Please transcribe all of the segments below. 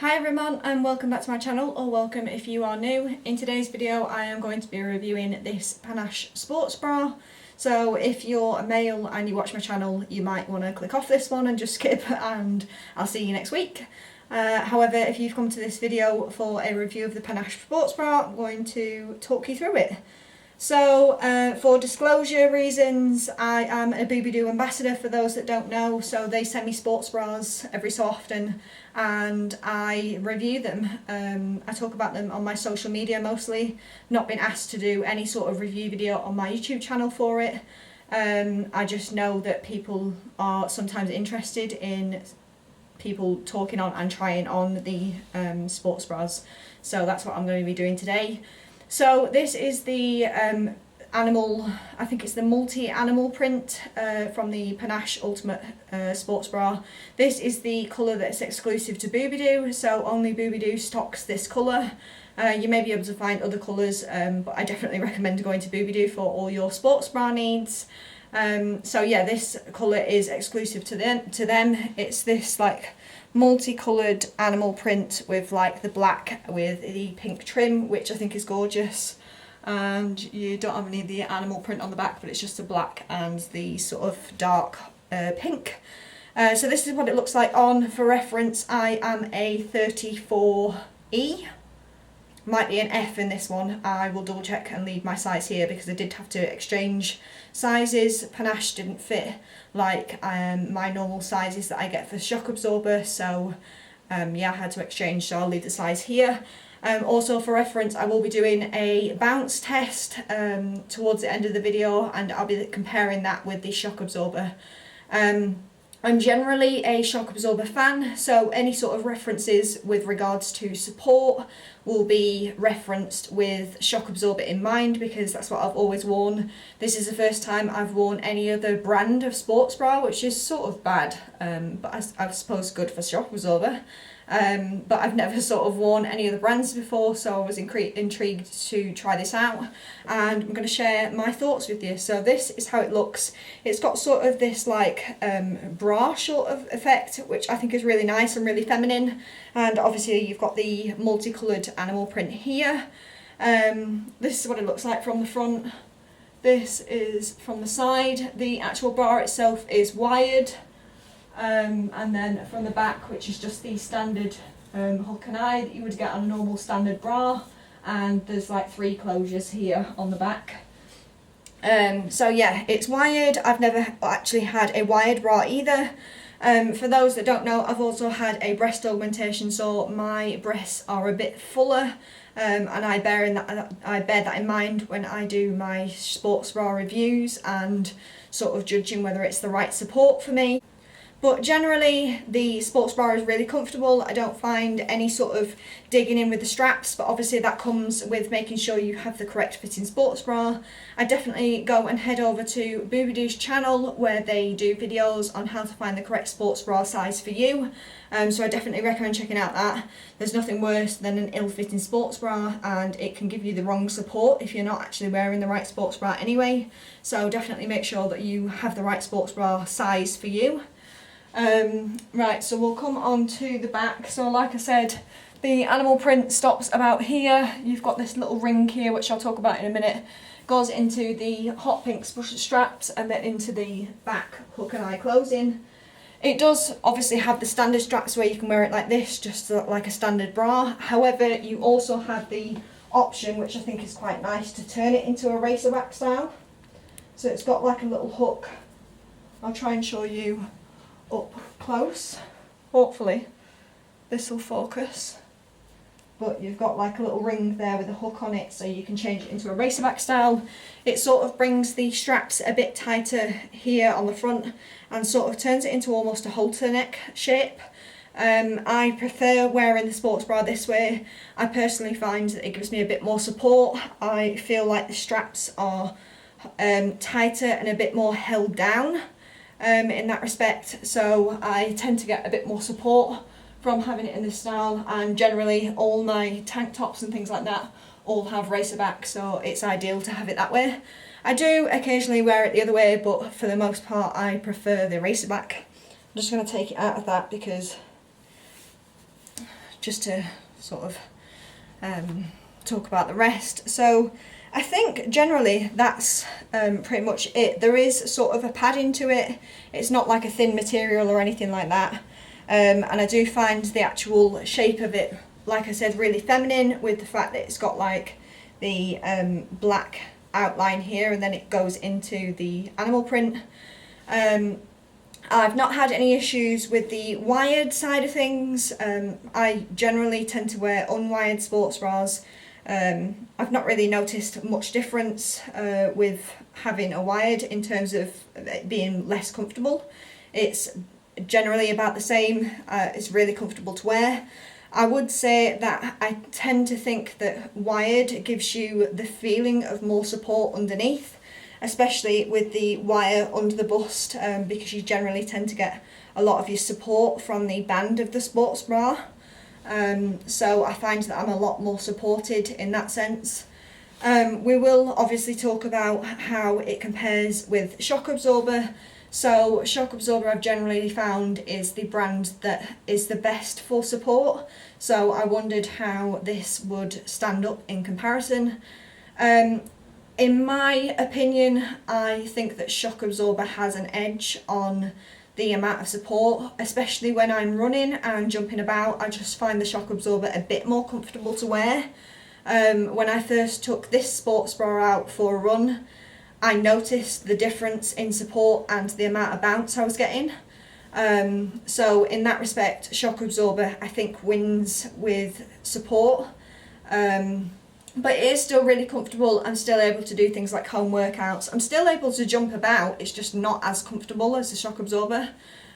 Hi everyone and welcome back to my channel, or welcome if you are new. In today's video I am going to be reviewing this Panache sports bra. So if you're a male and you watch my channel, you might want to click off this one and just skip, and I'll see you next week. However, if you've come to this video for a review of the Panache sports bra, I'm going to talk you through it. So, for disclosure reasons, I am a Boobydoo ambassador for those that don't know. So they send me sports bras every so often and I review them. I talk about them on my social media mostly. Not been asked to do any sort of review video on my YouTube channel for it. I just know that people are sometimes interested in people talking on and trying on the sports bras. So that's what I'm going to be doing today. So this is the animal, I think it's the multi-animal print from the Panache Ultimate Sports Bra. This is the colour that's exclusive to Boobydoo, so only Boobydoo stocks this colour. You may be able to find other colours, but I definitely recommend going to Boobydoo for all your sports bra needs. So yeah, this colour is exclusive to them. It's this like multicoloured animal print with like the black with the pink trim, which I think is gorgeous. And you don't have any of the animal print on the back, but it's just the black and the sort of dark pink. So this is what it looks like on. For reference, I am a 34E. Might be an F in this one. I will double check and leave my size here because I did have to exchange sizes. Panache didn't fit like my normal sizes that I get for shock absorber, so yeah, I had to exchange, so I'll leave the size here. Also for reference, I will be doing a bounce test towards the end of the video, and I'll be comparing that with the shock absorber. I'm generally a shock absorber fan, so any sort of references with regards to support will be referenced with shock absorber in mind, because that's what I've always worn. This is the first time I've worn any other brand of sports bra, which is sort of bad, but I suppose good for shock absorber. But I've never sort of worn any other brands before, so I was intrigued to try this out, and I'm going to share my thoughts with you. So this is how it looks. It's got sort of this like bra sort of effect, which I think is really nice and really feminine, and obviously you've got the multicoloured animal print here. This is what it looks like from the front. This is from the side. The actual bra itself is wired. And then from the back, which is just the standard hook and eye that you would get on a normal standard bra, and there's like 3 closures here on the back. So yeah, it's wired. I've never actually had a wired bra either. For those that don't know, I've also had a breast augmentation, so my breasts are a bit fuller, and I bear that in mind when I do my sports bra reviews and sort of judging whether it's the right support for me. But generally, the sports bra is really comfortable. I don't find any sort of digging in with the straps, but obviously that comes with making sure you have the correct fitting sports bra. I definitely go and head over to Boobydoo's channel, where they do videos on how to find the correct sports bra size for you. So I definitely recommend checking out that. There's nothing worse than an ill-fitting sports bra, and it can give you the wrong support if you're not actually wearing the right sports bra anyway. So definitely make sure that you have the right sports bra size for you. Right, so we'll come on to the back. So like I said, the animal print stops about here. You've got this little ring here, which I'll talk about in a minute. Goes into the hot pink straps and then into the back hook and eye closing. It does obviously have the standard straps where you can wear it like this, just like a standard bra. However, you also have the option, which I think is quite nice, to turn it into a racerback style. So it's got like a little hook. I'll try and show you up close. Hopefully this will focus, but you've got like a little ring there with a hook on it, so you can change it into a racerback style. It sort of brings the straps a bit tighter here on the front and sort of turns it into almost a halter neck shape. I prefer wearing the sports bra this way. I personally find that it gives me a bit more support. I feel like the straps are tighter and a bit more held down in that respect, so I tend to get a bit more support from having it in this style, and generally all my tank tops and things like that all have racerback, so it's ideal to have it that way. I do occasionally wear it the other way, but for the most part I prefer the racerback. I'm just going to take it out of that because just to sort of talk about the rest. So I think generally that's pretty much it. There is sort of a padding to it. It's not like a thin material or anything like that. And I do find the actual shape of it, like I said, really feminine, with the fact that it's got like the black outline here and then it goes into the animal print. I've not had any issues with the wired side of things. I generally tend to wear unwired sports bras. I've not really noticed much difference with having a wired in terms of it being less comfortable. It's generally about the same. It's really comfortable to wear. I would say that I tend to think that wired gives you the feeling of more support underneath, especially with the wire under the bust, because you generally tend to get a lot of your support from the band of the sports bra. So I find that I'm a lot more supported in that sense. We will obviously talk about how it compares with shock absorber. So shock absorber I've generally found is the brand that is the best for support. So I wondered how this would stand up in comparison. In my opinion, I think that shock absorber has an edge on the amount of support, especially when I'm running and jumping about. I just find the shock absorber a bit more comfortable to wear. When I first took this sports bra out for a run, I noticed the difference in support and the amount of bounce I was getting. So in that respect, shock absorber I think wins with support. But it is still really comfortable. I'm still able to do things like home workouts. I'm still able to jump about, it's just not as comfortable as the shock absorber.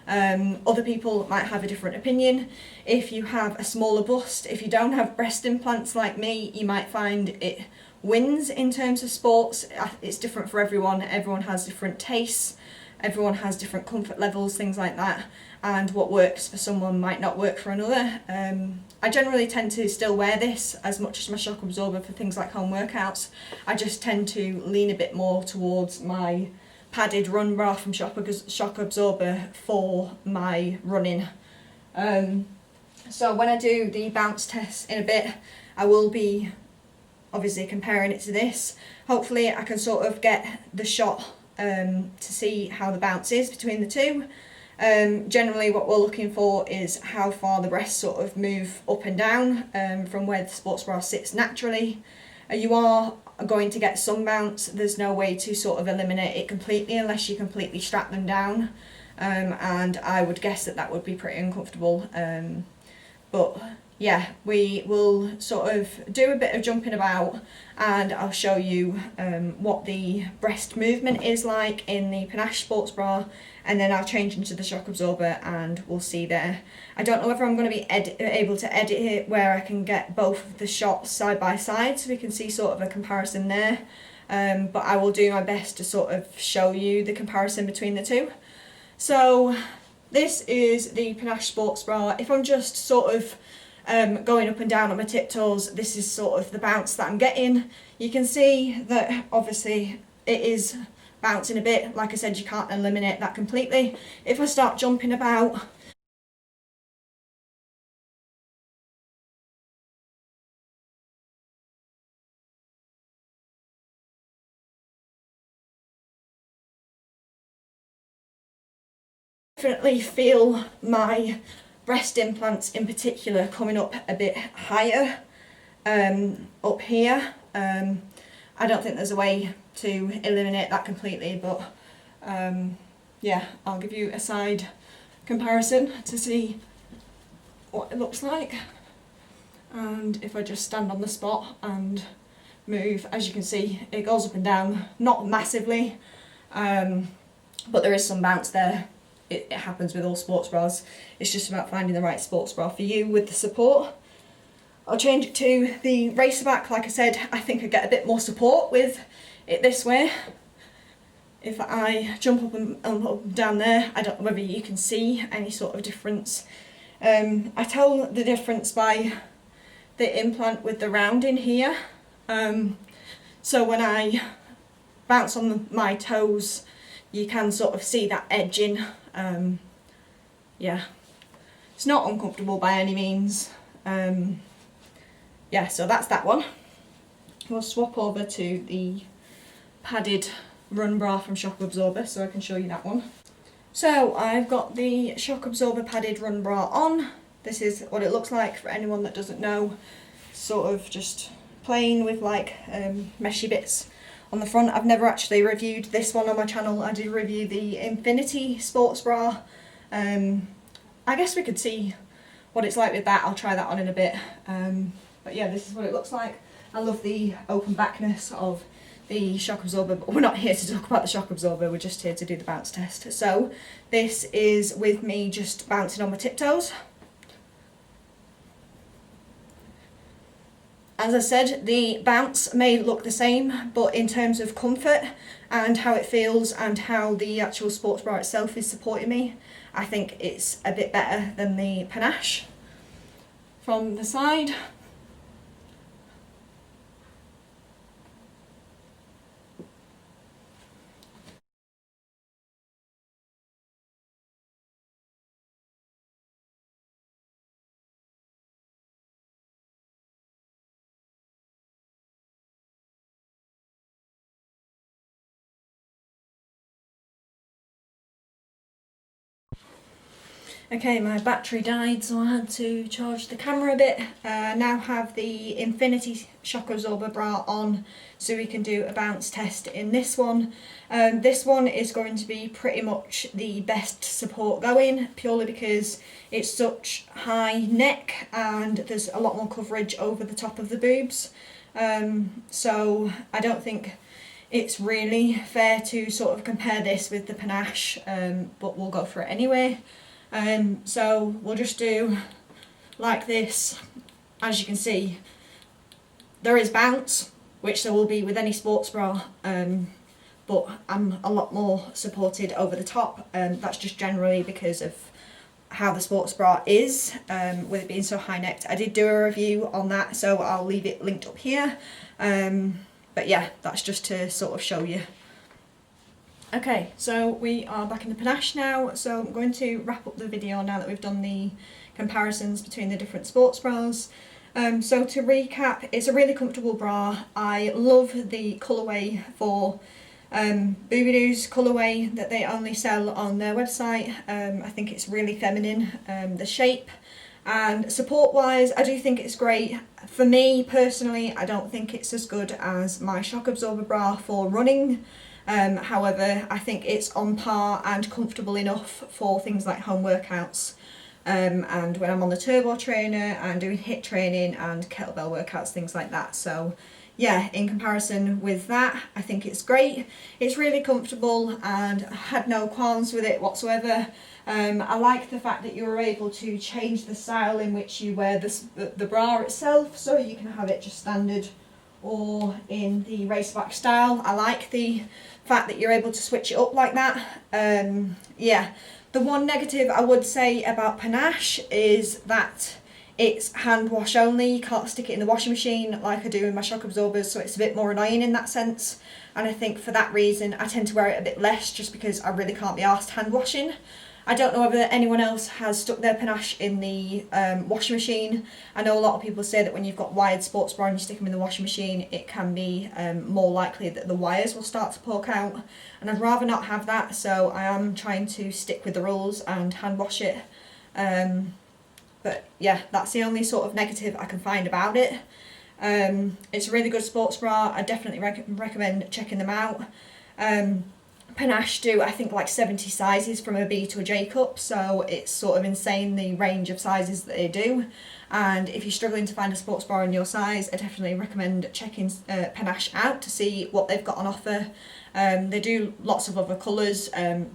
Other people might have a different opinion. If you have a smaller bust, if you don't have breast implants like me, you might find it wins in terms of sports. It's different for everyone. Everyone has different tastes. Everyone has different comfort levels, things like that. And what works for someone might not work for another. I generally tend to still wear this as much as my shock absorber for things like home workouts. I just tend to lean a bit more towards my padded run bra from shock absorber for my running. So when I do the bounce test in a bit, I will be obviously comparing it to this. Hopefully I can sort of get the shot to see how the bounce is between the two. Generally what we're looking for is how far the breasts sort of move up and down from where the sports bra sits naturally. You are going to get some bounce. There's no way to sort of eliminate it completely unless you completely strap them down, and I would guess that that would be pretty uncomfortable. But yeah, we will sort of do a bit of jumping about and I'll show you what the breast movement is like in the Panache sports bra, and then I'll change into the shock absorber and we'll see there. I don't know whether I'm going to be able to edit it where I can get both of the shots side by side so we can see sort of a comparison there, but I will do my best to sort of show you the comparison between the two. So this is the Panache sports bra. If I'm just sort of going up and down on my tiptoes, this is sort of the bounce that I'm getting. You can see that obviously it is bouncing a bit. Like I said, you can't eliminate that completely. If I start jumping about, definitely feel my breast implants in particular coming up a bit higher up here. I don't think there's a way to eliminate that completely, but yeah, I'll give you a side comparison to see what it looks like. And if I just stand on the spot and move, as you can see, it goes up and down, not massively, but there is some bounce there. It happens with all sports bras. It's just about finding the right sports bra for you with the support. I'll change it to the racerback. Like I said, I think I get a bit more support with it this way. If I jump up and down there, I don't know whether you can see any sort of difference. I tell the difference by the implant with the rounding here. So when I bounce on my toes, you can sort of see that edging. Yeah, it's not uncomfortable by any means. Yeah, so that's that one. We'll swap over to the padded run bra from Shock Absorber so I can show you that one. So I've got the Shock Absorber padded run bra on. This is what it looks like for anyone that doesn't know. Sort of just plain with like meshy bits on the front. I've never actually reviewed this one on my channel. I did review the Infinity sports bra. I guess we could see what it's like with that. I'll try that on in a bit. But yeah, this is what it looks like. I love the open backness of the Shock Absorber, but we're not here to talk about the Shock Absorber, we're just here to do the bounce test. So this is with me just bouncing on my tiptoes. As I said, the bounce may look the same, but in terms of comfort and how it feels and how the actual sports bra itself is supporting me, I think it's a bit better than the Panache. From the side, okay, my battery died, so I had to charge the camera a bit. Now have the Infinity Shock Absorber bra on so we can do a bounce test in this one. This one is going to be pretty much the best support going, purely because it's such high neck and there's a lot more coverage over the top of the boobs. So I don't think it's really fair to sort of compare this with the Panache, but we'll go for it anyway. So we'll just do like this. As you can see, there is bounce, which there will be with any sports bra, but I'm a lot more supported over the top. That's just generally because of how the sports bra is, with it being so high necked. I did do a review on that, so I'll leave it linked up here. But yeah, that's just to sort of show you. Okay, so we are back in the Panache now, so I'm going to wrap up the video now that we've done the comparisons between the different sports bras. So to recap, it's a really comfortable bra. I love the colourway for Boobydoo's colourway that they only sell on their website. I think it's really feminine, the shape. And support wise, I do think it's great. For me personally, I don't think it's as good as my Shock Absorber bra for running. However, I think it's on par and comfortable enough for things like home workouts, and when I'm on the turbo trainer and doing HIIT training and kettlebell workouts, things like that. So yeah, in comparison with that, I think it's great. It's really comfortable and I had no qualms with it whatsoever. I like the fact that you're able to change the style in which you wear the bra itself, so you can have it just standard or in the racerback style. I like the fact that you're able to switch it up like that. Yeah, the one negative I would say about Panache is that it's hand wash only. You can't stick it in the washing machine like I do in my Shock Absorbers, so it's a bit more annoying in that sense. And I think for that reason I tend to wear it a bit less, just because I really can't be arsed hand washing. I don't know whether anyone else has stuck their Panache in the washing machine. I know a lot of people say that when you've got wired sports bra and you stick them in the washing machine, it can be more likely that the wires will start to poke out. And I'd rather not have that, so I am trying to stick with the rules and hand wash it. But yeah, that's the only sort of negative I can find about it. It's a really good sports bra. I definitely recommend checking them out. Panache do, I think, like 70 sizes from a B to a J cup, so it's sort of insane the range of sizes that they do. And if you're struggling to find a sports bra in your size, I definitely recommend checking Panache out to see what they've got on offer. They do lots of other colours,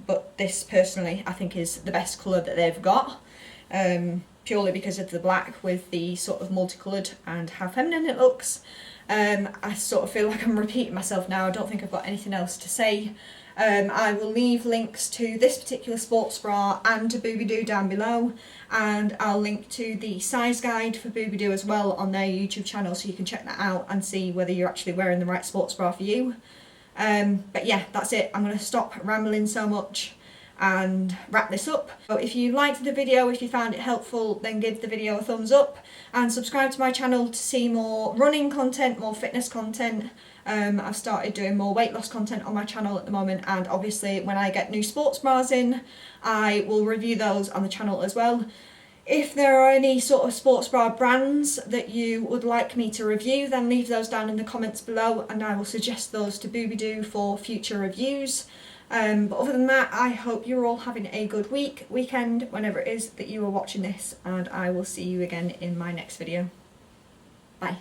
but this personally I think is the best colour that they've got, purely because of the black with the sort of multicoloured and how feminine it looks. I sort of feel like I'm repeating myself now. I don't think I've got anything else to say. I will leave links to this particular sports bra and to Boobydoo down below, and I'll link to the size guide for Boobydoo as well on their YouTube channel, so you can check that out and see whether you're actually wearing the right sports bra for you. But yeah, that's it. I'm going to stop rambling so much and wrap this up. So if you liked the video, if you found it helpful, then give the video a thumbs up and subscribe to my channel to see more running content, more fitness content. I've started doing more weight loss content on my channel at the moment, and obviously when I get new sports bras in, I will review those on the channel as well. If there are any sort of sports bra brands that you would like me to review, then leave those down in the comments below and I will suggest those to Boobydoo for future reviews. But other than that, I hope you're all having a good weekend, whenever it is that you are watching this, and I will see you again in my next video. Bye.